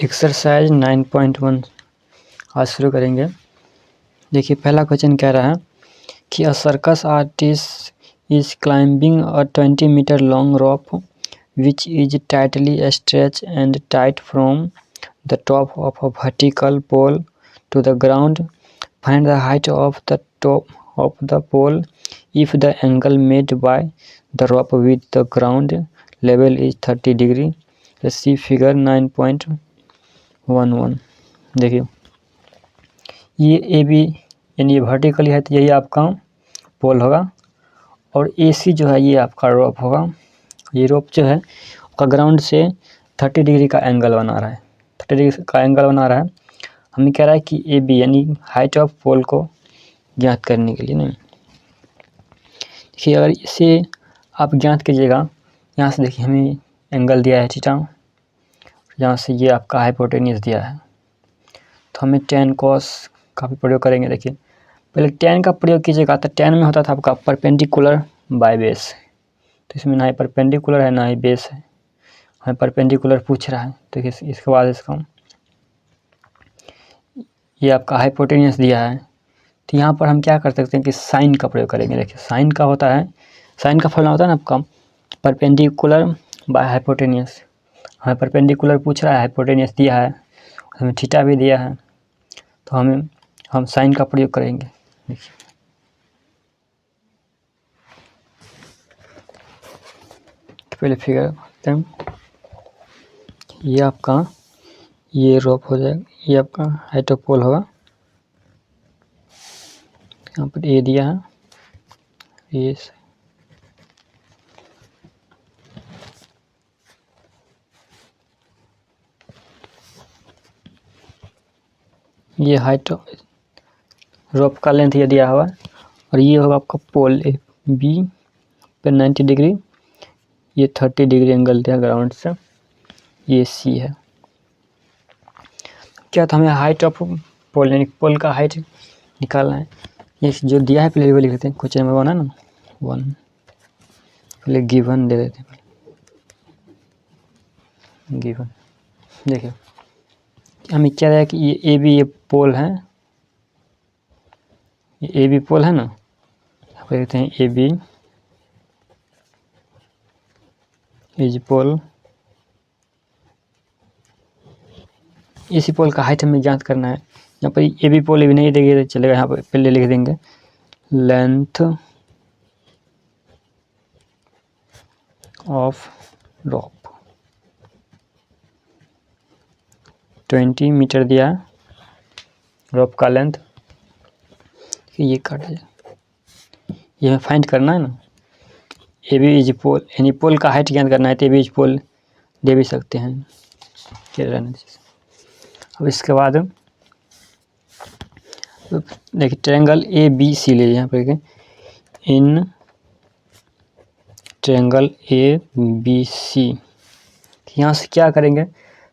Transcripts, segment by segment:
Exercise 9.1 आज शुरू करेंगे। देखिए पहला क्वेश्चन कह रहा है कि a circus artist is climbing a 20 metre long rope which is tightly stretch and tight from the top of a vertical pole to the ground. Find the height of the top of the pole if the angle made by the rope with the ground level is 30 degree. See figure 9.11। देखिए ये A B यानी ये vertically है तो यही आपका पोल होगा और ए सी जो है ये आपका रोप होगा। ये रोप जो है उसका ग्राउंड से 30 डिग्री का एंगल बना रहा है, 30 डिग्री का एंगल बना रहा है। हमें कह रहा है कि ए बी यानी हाइट ऑफ पोल को ज्ञात करने के लिए। नहीं देखिए अगर इसे आप ज्ञात कीजिएगा, यहाँ से देखिए हमें एंगल दिया है थीटा, यहाँ से ये आपका हाइपोटेन्यूस दिया है तो हमें tan cos का भी प्रयोग करेंगे। देखिए पहले tan का प्रयोग कीजिएगा तो tan में होता था आपका परपेंडिकुलर बाय बेस, तो इसमें ना ही परपेंडिकुलर है ना ही बेस है, हमें परपेंडिकुलर पूछ रहा है। तो देखिए इसके बाद इसका ये आपका हाइपोटेन्यूस दिया है तो यहाँ पर हम क्या कर सकते हैं कि साइन का प्रयोग करेंगे। देखिए साइन का होता है, साइन का फॉर्मूला होता है ना आपका परपेंडिकुलर बाय हाइपोटेन्यूस। हमें परपेंडिकुलर पूछ रहा है, हाइपोटेन्यूस दिया है, हमें थीटा भी दिया है तो हम साइन का प्रयोग करेंगे। देखिए तो पहले फिगर करते हैं, ये आपका ये रोप हो जाएगा, ये आपका हाइट ऑफ पोल होगा। यहाँ पर ए दिया है, ये हाइट रोप का लेंथ ये दिया हुआ है और ये होगा आपका पोल ए बी पे 90 डिग्री, ये 30 डिग्री एंगल दिया ग्राउंड से, ये सी है। क्या तो हमें हाइट ऑफ पोल यानी पोल का हाइट निकालना है। ये जो दिया है पहले वो लिख लेते हैं, क्वेश्चन नंबर 1 है ना 1, पहले गिवन दे देते हैं, गिवन। देखिए हमें क्या है कि ये ए बी ये पोल है, ये ए बी पोल है ना, यहाँ पर देखते हैं ए बी इज पोल, इसी पोल का हाइट हमें ज्ञात करना है। यहाँ पर ए बी पोल भी नहीं देंगे चलेगा, यहाँ पर पहले लिख देंगे लेंथ ऑफ रोप 20 मीटर दिया है रोप का लेंथ, ये काट जाए, ये हमें फाइंड करना है ना। ए बी इज पोल यानी पोल का हाइट ज्ञात करना है तो ए बी इज पोल दे भी सकते हैं क्या रहना चाहिए। अब इसके बाद देखिए ट्रायंगल ए बी सी ले, यहाँ पर इन ट्रायंगल ए बी सी, यहाँ से क्या करेंगे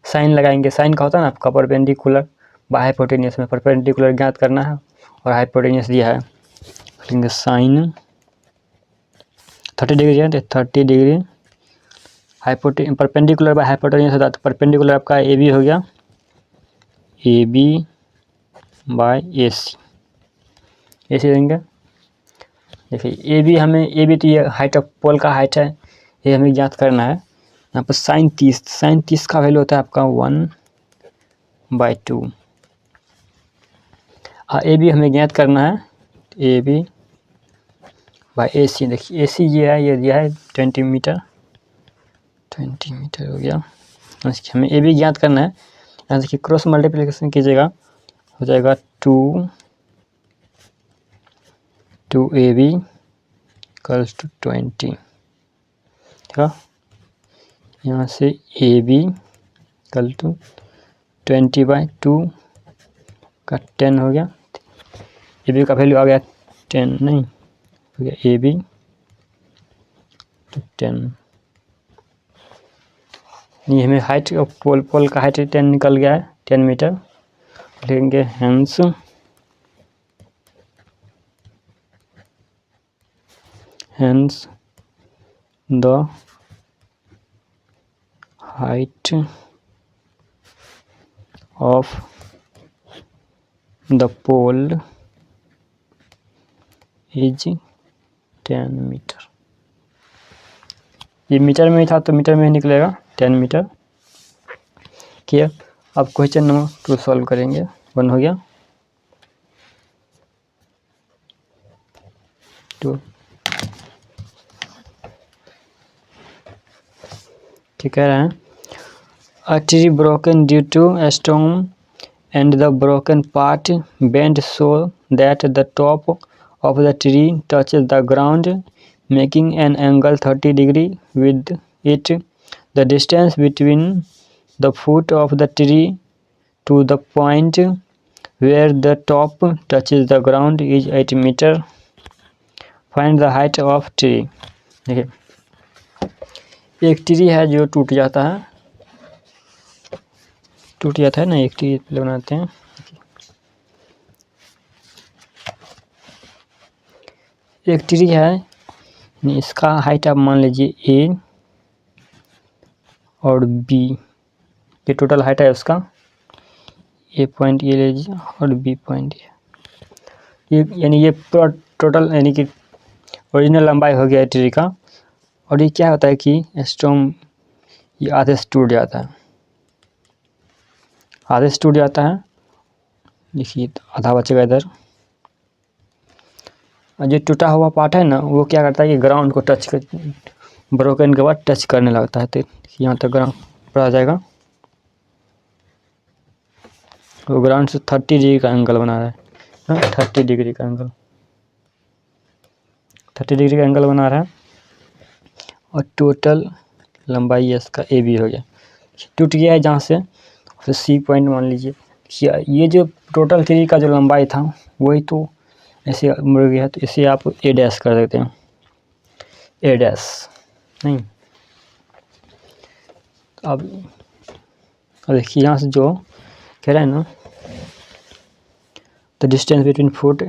साइन लगाएंगे। साइन का होता है ना आपका परपेंडिकुलर बाय हाइपोटेन्यूस, में परपेंडिकुलर ज्ञात करना है और हाइपोटेन्यूस दिया है, लिखेंगे साइन 30 डिग्री है तो 30 डिग्री परपेंडिकुलर बाय हाइपोटेन्यूस होता है तो परपेंडिकुलर आपका ए बी हो गया, ए बी बाय ए सी, ऐसे देंगे। देखिए ए बी हमें ए बी तो ये हाइट ऑफ पोल का हाइट है, ये हमें ज्ञात करना है। यहाँ पर साइन 30 का वैल्यू होता है आपका 1/2। ए बी हमें ज्ञात करना है, ए बी बाय ए सी। देखिए ए सी ये है, ये दिया है 20 मीटर हो गया। हमें ए बी ज्ञात करना है, यहाँ देखिए क्रॉस मल्टीप्लिकेशन कीजिएगा हो जाएगा 2 ए बी इक्वल्स टू 20, ठीक है। यहाँ से ए बी इक्वल टू 20/2 का 10 हो गया, ए बी का वैल्यू आ गया 10 नहीं हो गया ए बी तो 10, ये हमें हाइट ऑफ पोल का हाइट 10 निकल गया है 10 मीटर। लिखेंगे hence the height of the pole is 10 metre. ये मीटर में ही था तो मीटर में ही निकलेगा 10 मीटर। किया। अब क्वेश्चन नंबर 2 सॉल्व करेंगे। 1 हो गया। 2 क्या कह रहे हैं? A tree broken due to a storm and the broken part bent so that the top of the tree touches the ground, making an angle 30 degree with it. The distance between the foot of the tree to the point where the top touches the ground is 8 meter. Find the height of tree. देखिए, एक tree है जो टूट जाता है ना, एक tree बनाते हैं। एक ट्री है, इसका हाइट आप मान लीजिए ए और बी, ये टोटल हाइट है उसका। ए पॉइंट ये लीजिए और बी पॉइंट ये, यानी ये पूरा टोटल यानी कि ओरिजिनल लंबाई हो गया ट्री का। और ये क्या होता है कि स्टॉर्म ये आधे से टूट जाता है, देखिए आधा बचेगा इधर। और जो टूटा हुआ पार्ट है ना, वो क्या करता है कि ग्राउंड को टच कर, ब्रोकन के बाद टच करने लगता है, तो यहाँ तक ग्राउंड पर आ जाएगा। वो ग्राउंड से 30 डिग्री का एंगल बना रहा है, 30 डिग्री का एंगल, 30 डिग्री का एंगल बना रहा है। और टोटल लंबाई इसका ए बी हो गया, टूट गया है जहाँ से, फिर सी पॉइंट मान लीजिए। ये जो टोटल ट्री का जो लंबाई था वही तो ऐसे मुड़ गया, तो इसे आप ए डैश कर देते हैं, ए डैश नहीं। अब देखिए यहाँ से जो कह रहा है ना, the distance between foot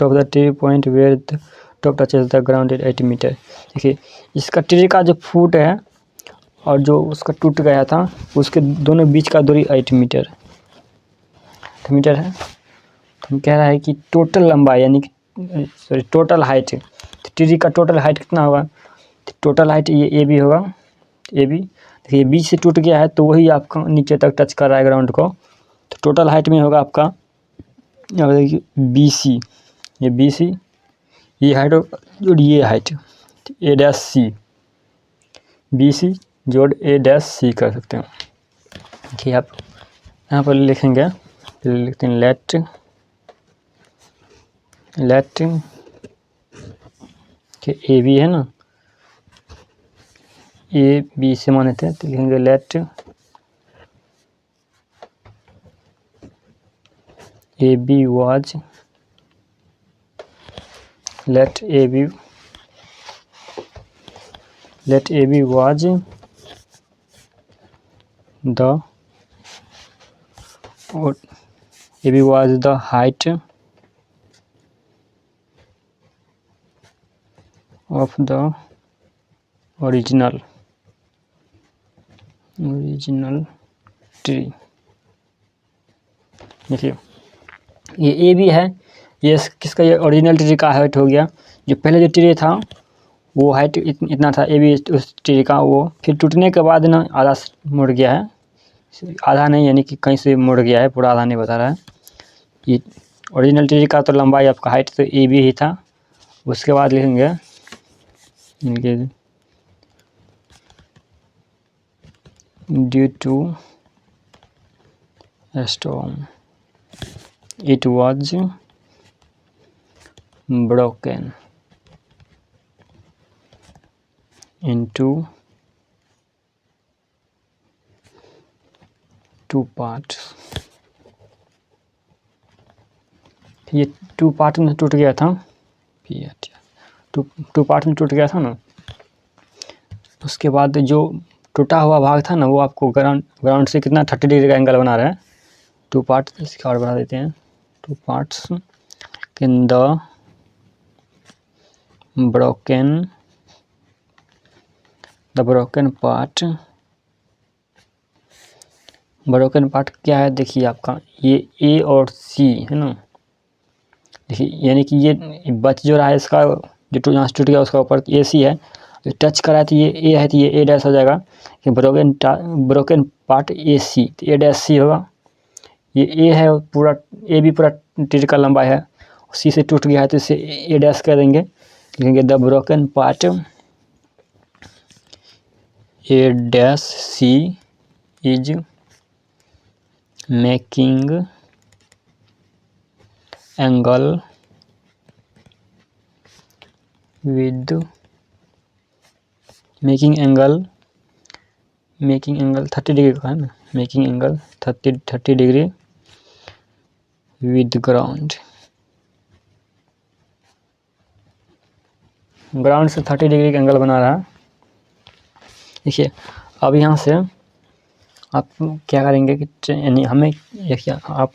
of the tree point where the top touches the ground is 80 metre. देखिए इसका ट्री का जो फुट है और जो उसका टूट गया था उसके दोनों बीच का दूरी 8 मीटर है। तो कह रहा है कि टोटल लंबाई यानी कि सॉरी टोटल हाइट, ट्री का टोटल हाइट कितना होगा? टोटल हाइट ये ए बी होगा, ए बी। देखिए बीच से टूट गया है तो वही आपका नीचे तक टच कर रहा है ग्राउंड को, तो टोटल हाइट में होगा आपका, अब देखिए बी सी, ये बी सी, ये हाइट जोड़ ये हाइट, ए डैश सी, बी सी जोड़ ए डैश सी कर सकते हैं। देखिए आप यहाँ पर लिखेंगे, लिखते हैं लेट के ए बी है ना, ए बी से माने थे, तो लिखेंगे let A B was, let A B was the, और A B was the height of the original tree। देखिए ये ए बी है, ये किसका, ये ओरिजिनल ट्री का हाइट हो गया। जो पहले जो ट्री था वो हाइट इतना था ए बी उस ट्री का, वो फिर टूटने के बाद ना आधा मुड़ गया है, आधा नहीं यानी कि कहीं से मुड़ गया है, पूरा आधा नहीं बता रहा है। ये ओरिजिनल ट्री का तो लंबाई आपका हाइट तो ए बी ही था। उसके बाद लिखेंगे इनके due to storm it was broken into 2 parts. ये 2 पार्ट में टूट गया था, टू पार्ट में टूट गया था ना। उसके बाद जो टूटा हुआ भाग था ना, वो आपको ग्राउंड से कितना 30 डिग्री का एंगल बना रहा है। 2 पार्ट इसका और बना देते हैं, 2 parts in the broken part broken part क्या है देखिए आपका, ये ए और सी है ना, देखिए यानी कि ये बच जो रहा है इसका, जो यहाँ से टूट गया उसका ऊपर ए सी है, तो टच करा है तो ये ए है, तो ये ए डैश हो जाएगा कि ब्रोकन पार्ट ए सी, तो ए डैश सी होगा। ये ए है पूरा, ए भी पूरा टीर का लंबाई है, सी से टूट गया है तो इसे ए डैश कर देंगे, लिखेंगे the broken part A dash C is making angle with making angle 30 degree का है ना, making angle 30 degree with ground से 30 डिग्री का एंगल बना रहा है। देखिए अब यहाँ से आप क्या करेंगे कि यानी हमें देखिए आप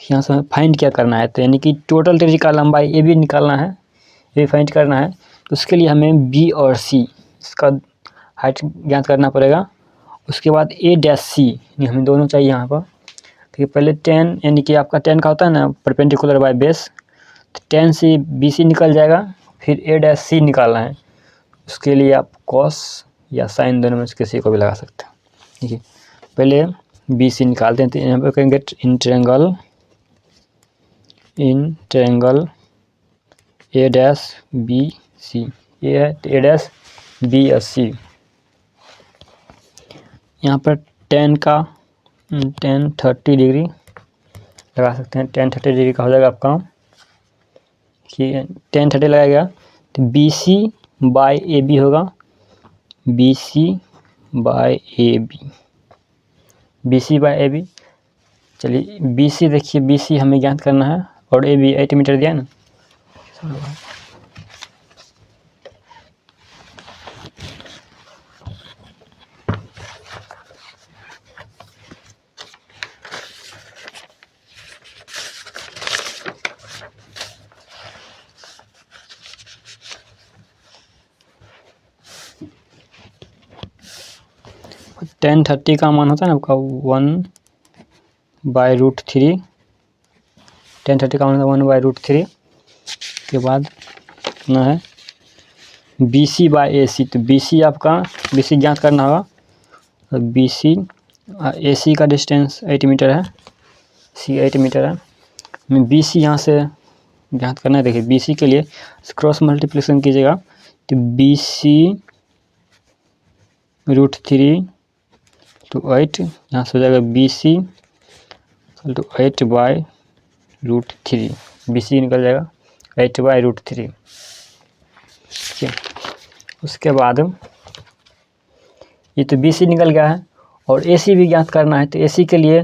यहाँ से फाइंड क्या करना है, तो यानी कि टोटल ट्री का लंबाई ए भी निकालना है, ये भी फाइंड करना है। तो उसके लिए हमें बी और सी इसका हाइट ज्ञात करना पड़ेगा। उसके बाद ए डैश सी हमें दोनों चाहिए यहाँ पर। तो पहले 10 यानी कि आपका 10 का होता है ना परपेंडिकुलर बाय बेस, तो 10 से बी सी निकल जाएगा, फिर ए डैश सी निकालना है। उसके लिए आप कॉस या साइन दोनों में से किसी को भी लगा सकते हैं। देखिए पहले बी सी निकालते हैं, तो यहाँ पर कहेंगे in triangle A dash B C, ये है तो ए डैश बी और सी। यहाँ पर 30 डिग्री लगा सकते हैं, 30 डिग्री का हो जाएगा आपका, कि 30 लगाया गया तो B C by A B होगा, B C by A B. चलिए बी सी देखिए, बी सी हमें ज्ञात करना है और ए बी 8 मीटर दिया ना। 1030 का मान होता है ना आपका 1/√3, 1030 का मान होता है 1/√3। के बाद ना है बी सी बाई ए सी, तो बी सी आपका बी सी ज्ञात करना होगा, और बी सी ए सी का डिस्टेंस 8 मीटर है, सी 8 मीटर है। बी सी यहाँ से ज्ञात करना है। देखिए बी सी के लिए क्रॉस मल्टीप्लिकेशन कीजिएगा, तो बी सी √3 तो 8, यहाँ से हो जाएगा बी सी तो 8/√3, बी सी निकल जाएगा 8/√3। ठीक है, उसके बाद ये तो बी सी निकल गया है, और ए सी भी ज्ञात करना है। तो ए सी के लिए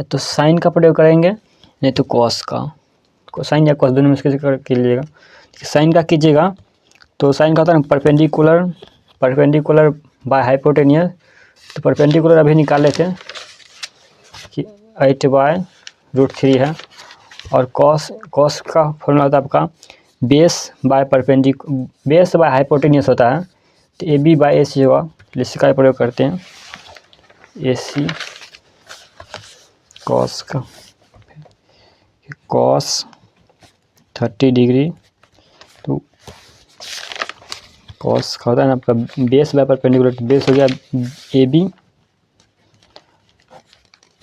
तो साइन का प्रयोग करेंगे, नहीं तो कॉस का, साइन या कॉस दोनों में से कीजिएगा। साइन का कीजिएगा तो साइन का होता है परपेंडिकुलर बाय हाइपोटेनियस, तो परपेंडिकुलर अभी निकाले थे कि 8/√3 है, और कॉस का फॉर्मूला होता है आपका बेस बाय हाइपोटेनियस होता है, तो ए बी बाई ए सी होगा, इसका प्रयोग करते हैं ए सी कॉस का, कॉस 30 डिग्री, तो कॉस का होता है ना आपका बेस बाय परपेंडिकुलर, बेस हो गया A B,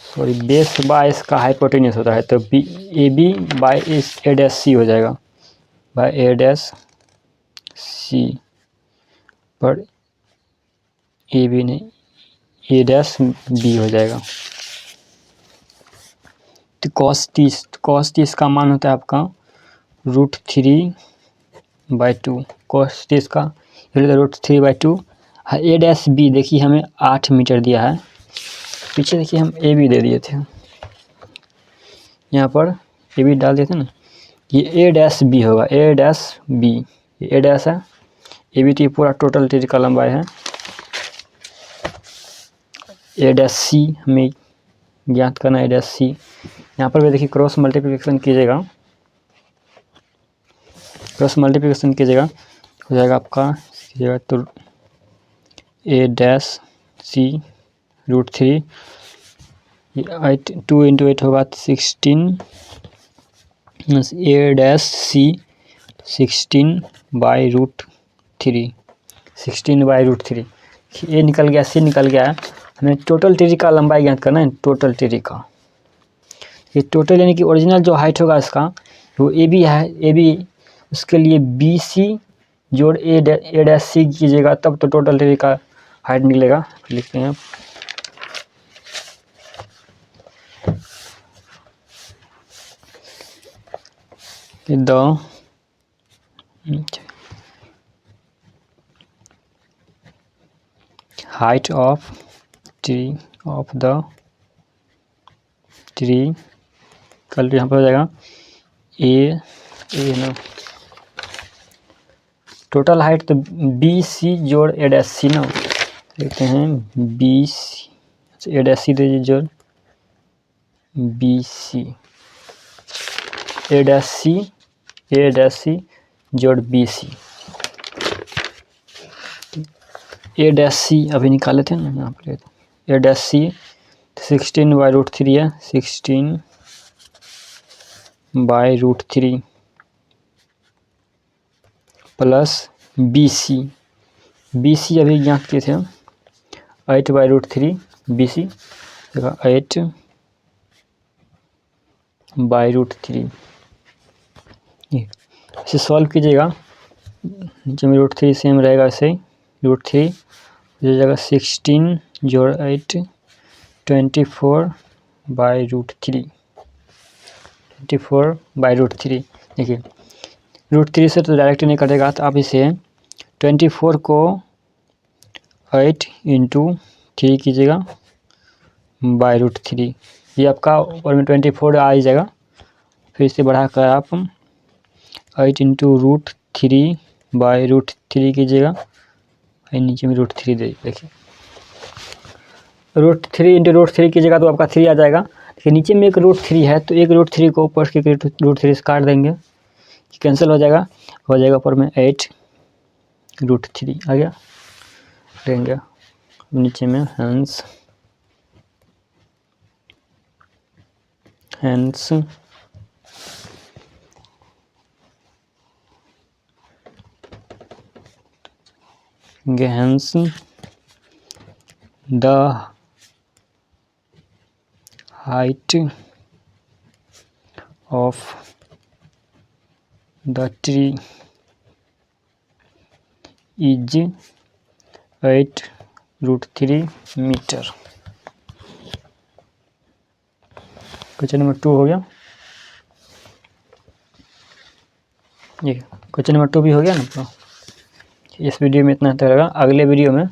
sorry base by इसका हाइपोटेनियस होता है, तो A B by A dash C हो जाएगा, बाय ए डैश सी, पर ए बी नहीं ए डैश बी हो जाएगा। तो कॉस 30 का मान होता है आपका √3/2, कॉस 30 का √3/2। ए डैश बी देखिए हमें 8 मीटर दिया है, पीछे देखिए हम ए बी दे दिए थे, यहाँ पर ए बी डाल दिए थे ना, ये ए डैश बी होगा, ए डैश बी, ए डैश है, ए बी तो पूरा टोटल ट्री का लंबाई है। ए डैश सी हमें ज्ञात करना है, ए डैश सी। यहाँ पर भी देखिए क्रॉस मल्टीप्लिकेशन कीजिएगा, हो जाएगा आपका, कीजिएगा तो ए डैश सी √3, 8 2 × 8 होगा 16 A-C 16/√3 16/√3 ये निकल गया, C निकल गया है। हमें टोटल ट्री का लंबाई ज्ञात करना है, टोटल ट्री का। ये टोटल यानी कि ओरिजिनल जो हाइट होगा इसका वो AB है, AB उसके लिए BC जोड़ A-C कीजिएगा तब तो टोटल ट्री का हाइट निकलेगा। लिखते हैं the height of tree of the tree कल यहाँ पर हो जाएगा ए ना, टोटल हाइट तो BC जोड़ A-C ना, देखते हैं BC A-C दीजिए जोड़ BC A-C जोड़ BC A-C अभी निकाले थे ना, यहाँ पर A-C 16/√3 है, 16/√3 प्लस BC अभी ज्ञात किए थे 8/√3 BC देखा 8/√3 इसे सॉल्व कीजिएगा। नीचे में √3 सेम रहेगा, ऐसे √3 हो जाएगा 16 जोड़ 8 24/√3 24/√3। देखिए √3 से तो डायरेक्ट नहीं कटेगा, तो आप इसे 24 को 8 × 3 कीजिएगा /√3, ये आपका ऊपर में 24 आ ही जाएगा। फिर इसे बढ़ाकर आप 8 × √3/√3 कीजिएगा, नीचे में √3 दे देखिए √3 × √3 कीजिएगा तो आपका 3 आ जाएगा। देखिए नीचे में एक √3 है, तो एक √3 को ऊपर के √3 से काट देंगे, कैंसिल हो जाएगा ऊपर में 8√3 आ गया, लेंगे नीचे में hence the height of the tree is 8√3 metre. Question number 2 हो गया, ये क्वेश्चन नंबर 2 भी हो गया ना। इस वीडियो में इतना तक रहेगा, अगले वीडियो में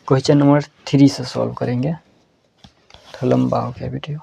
क्वेश्चन नंबर 3 से सॉल्व करेंगे। तो लंबा हो गया वीडियो।